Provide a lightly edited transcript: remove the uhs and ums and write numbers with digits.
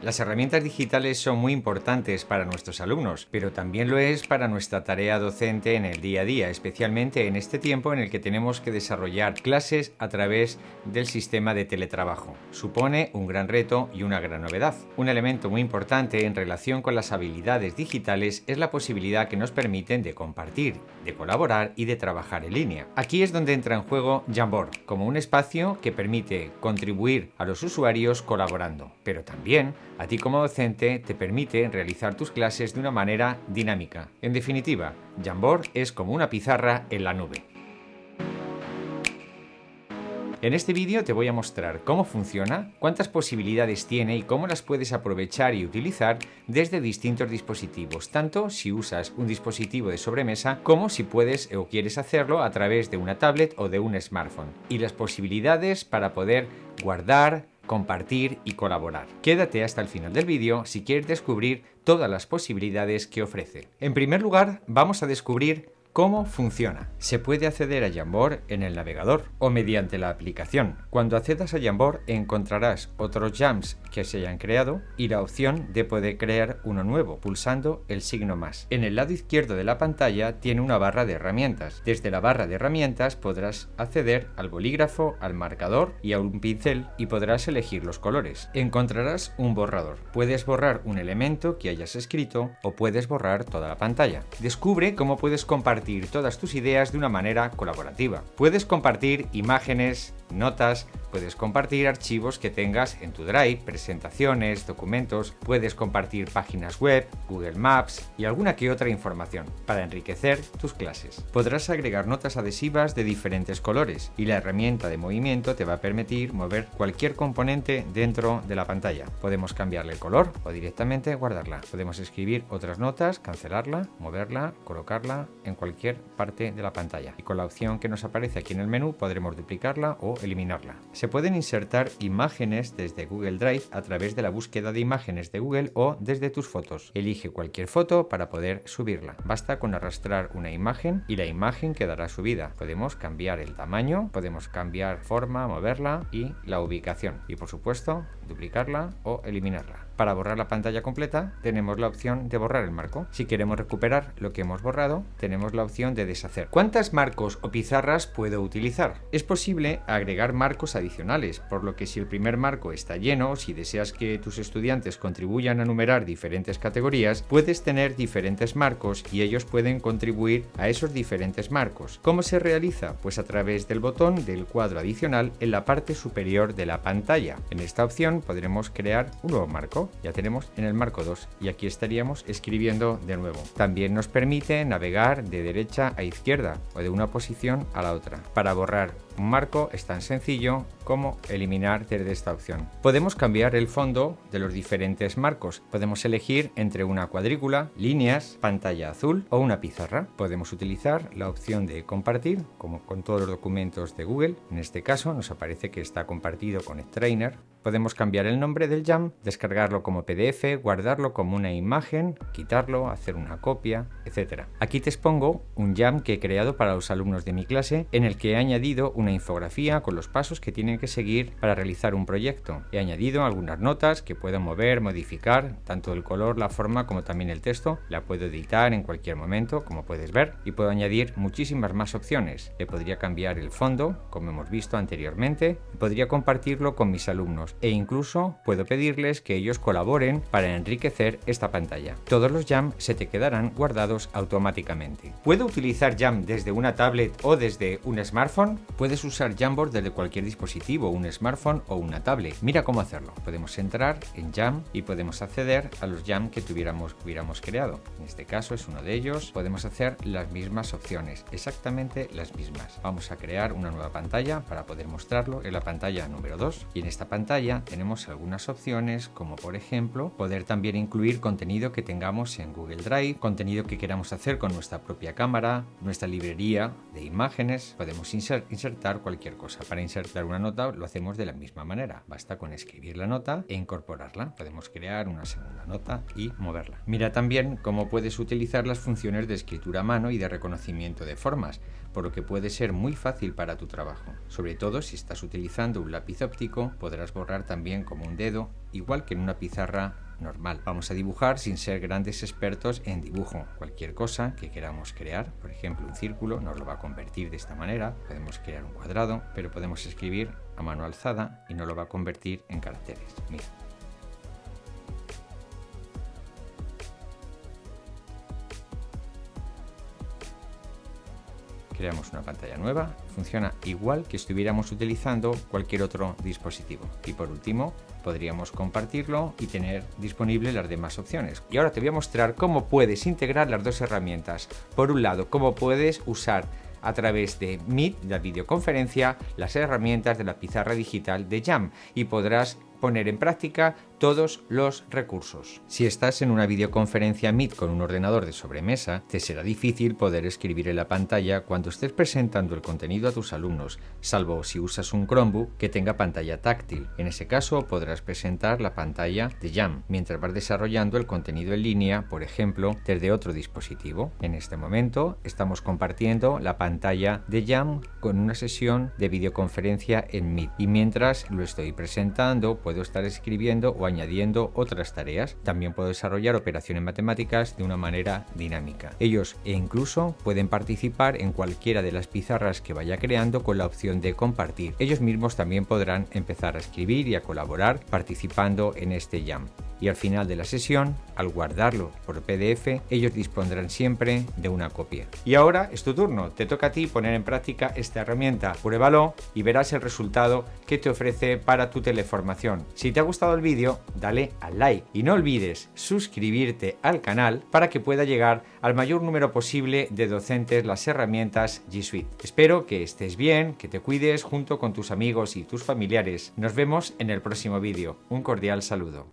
Las herramientas digitales son muy importantes para nuestros alumnos, pero también lo es para nuestra tarea docente en el día a día, especialmente en este tiempo en el que tenemos que desarrollar clases a través del sistema de teletrabajo. Supone un gran reto y una gran novedad. Un elemento muy importante en relación con las habilidades digitales es la posibilidad que nos permiten de compartir, de colaborar y de trabajar en línea. Aquí es donde entra en juego Jamboard, como un espacio que permite contribuir a los usuarios colaborando, pero también a ti como docente te permite realizar tus clases de una manera dinámica. En definitiva, Jamboard es como una pizarra en la nube. En este vídeo te voy a mostrar cómo funciona, cuántas posibilidades tiene y cómo las puedes aprovechar y utilizar desde distintos dispositivos, tanto si usas un dispositivo de sobremesa como si puedes o quieres hacerlo a través de una tablet o de un smartphone, y las posibilidades para poder guardar, compartir y colaborar. Quédate hasta el final del vídeo si quieres descubrir todas las posibilidades que ofrece. En primer lugar, vamos a descubrir ¿cómo funciona? Se puede acceder a Jamboard en el navegador o mediante la aplicación. Cuando accedas a Jamboard encontrarás otros Jams que se hayan creado y la opción de poder crear uno nuevo pulsando el signo más. En el lado izquierdo de la pantalla tiene una barra de herramientas. Desde la barra de herramientas podrás acceder al bolígrafo, al marcador y a un pincel y podrás elegir los colores. Encontrarás un borrador. Puedes borrar un elemento que hayas escrito o puedes borrar toda la pantalla. Descubre cómo puedes compartir todas tus ideas de una manera colaborativa. Puedes compartir imágenes, notas, puedes compartir archivos que tengas en tu Drive, presentaciones, documentos, puedes compartir páginas web, Google Maps y alguna que otra información para enriquecer tus clases. Podrás agregar notas adhesivas de diferentes colores y la herramienta de movimiento te va a permitir mover cualquier componente dentro de la pantalla. Podemos cambiarle el color o directamente guardarla. Podemos escribir otras notas, cancelarla, moverla, colocarla en cualquier parte de la pantalla. Y con la opción que nos aparece aquí en el menú podremos duplicarla o eliminarla. Se pueden insertar imágenes desde Google Drive a través de la búsqueda de imágenes de Google o desde tus fotos. Elige cualquier foto para poder subirla. Basta con arrastrar una imagen y la imagen quedará subida. Podemos cambiar el tamaño, podemos cambiar forma, moverla y la ubicación. Y por supuesto, duplicarla o eliminarla. Para borrar la pantalla completa tenemos la opción de borrar el marco. Si queremos recuperar lo que hemos borrado, tenemos la opción de deshacer. ¿Cuántos marcos o pizarras puedo utilizar? Es posible agregar marcos adicionales, por lo que si el primer marco está lleno o si deseas que tus estudiantes contribuyan a numerar diferentes categorías, puedes tener diferentes marcos y ellos pueden contribuir a esos diferentes marcos. ¿Cómo se realiza? Pues a través del botón del cuadro adicional en la parte superior de la pantalla. En esta opción podremos crear un nuevo marco. Ya tenemos en el marco 2 y aquí estaríamos escribiendo de nuevo. También nos permite navegar de derecha a izquierda o de una posición a la otra. Para borrar un marco es tan sencillo como eliminar desde esta opción. Podemos cambiar el fondo de los diferentes marcos. Podemos elegir entre una cuadrícula, líneas, pantalla azul o una pizarra. Podemos utilizar la opción de compartir, como con todos los documentos de Google. En este caso nos aparece que está compartido con Strainer. Podemos cambiar el nombre del Jam, descargarlo como PDF, guardarlo como una imagen, quitarlo, hacer una copia, etc. Aquí te expongo un Jam que he creado para los alumnos de mi clase, en el que he añadido una infografía con los pasos que tienen que seguir para realizar un proyecto. He añadido algunas notas que puedo mover, modificar, tanto el color, la forma como también el texto. La puedo editar en cualquier momento, como puedes ver, y puedo añadir muchísimas más opciones. Le podría cambiar el fondo, como hemos visto anteriormente, y podría compartirlo con mis alumnos e incluso puedo pedirles que ellos colaboren para enriquecer esta pantalla. Todos los Jam se te quedarán guardados automáticamente. ¿Puedo utilizar Jam desde una tablet o desde un smartphone? Puedes usar Jamboard desde cualquier dispositivo, un smartphone o una tablet. Mira cómo hacerlo. Podemos entrar en Jam y podemos acceder a los Jam que hubiéramos creado. En este caso es uno de ellos. Podemos hacer las mismas opciones, exactamente las mismas. Vamos a crear una nueva pantalla para poder mostrarlo. En la pantalla número 2 y en esta pantalla tenemos algunas opciones, como por ejemplo poder también incluir contenido que tengamos en Google Drive, contenido que queramos hacer con nuestra propia cámara, nuestra librería de imágenes. Podemos insertar cualquier cosa. Para insertar una nota lo hacemos de la misma manera. Basta con escribir la nota e incorporarla. Podemos crear una segunda nota y moverla. Mira también cómo puedes utilizar las funciones de escritura a mano y de reconocimiento de formas, por lo que puede ser muy fácil para tu trabajo. Sobre todo si estás utilizando un lápiz óptico, podrás borrar también como un dedo igual que en una pizarra normal. Vamos a dibujar sin ser grandes expertos en dibujo. Cualquier cosa que queramos crear, por ejemplo un círculo, nos lo va a convertir de esta manera. Podemos crear un cuadrado, pero podemos escribir a mano alzada y nos lo va a convertir en caracteres. Mira. Creamos una pantalla nueva, funciona igual que estuviéramos utilizando cualquier otro dispositivo. Y por último, podríamos compartirlo y tener disponibles las demás opciones. Y ahora te voy a mostrar cómo puedes integrar las dos herramientas. Por un lado, cómo puedes usar a través de Meet, la videoconferencia, las herramientas de la pizarra digital de Jam y podrás poner en práctica todos los recursos. Si estás en una videoconferencia Meet con un ordenador de sobremesa, te será difícil poder escribir en la pantalla cuando estés presentando el contenido a tus alumnos, salvo si usas un Chromebook que tenga pantalla táctil. En ese caso podrás presentar la pantalla de Jam mientras vas desarrollando el contenido en línea, por ejemplo, desde otro dispositivo. En este momento estamos compartiendo la pantalla de Jam con una sesión de videoconferencia en Meet y mientras lo estoy presentando puedo estar escribiendo o añadiendo otras tareas. También puedo desarrollar operaciones matemáticas de una manera dinámica. Ellos incluso pueden participar en cualquiera de las pizarras que vaya creando con la opción de compartir. Ellos mismos también podrán empezar a escribir y a colaborar participando en este Jam. Y al final de la sesión, al guardarlo por PDF, ellos dispondrán siempre de una copia. Y ahora es tu turno, te toca a ti poner en práctica esta herramienta. Pruébalo y verás el resultado que te ofrece para tu teleformación. Si te ha gustado el vídeo, dale al like y no olvides suscribirte al canal para que pueda llegar al mayor número posible de docentes las herramientas G Suite. Espero que estés bien, que te cuides junto con tus amigos y tus familiares. Nos vemos en el próximo vídeo. Un cordial saludo.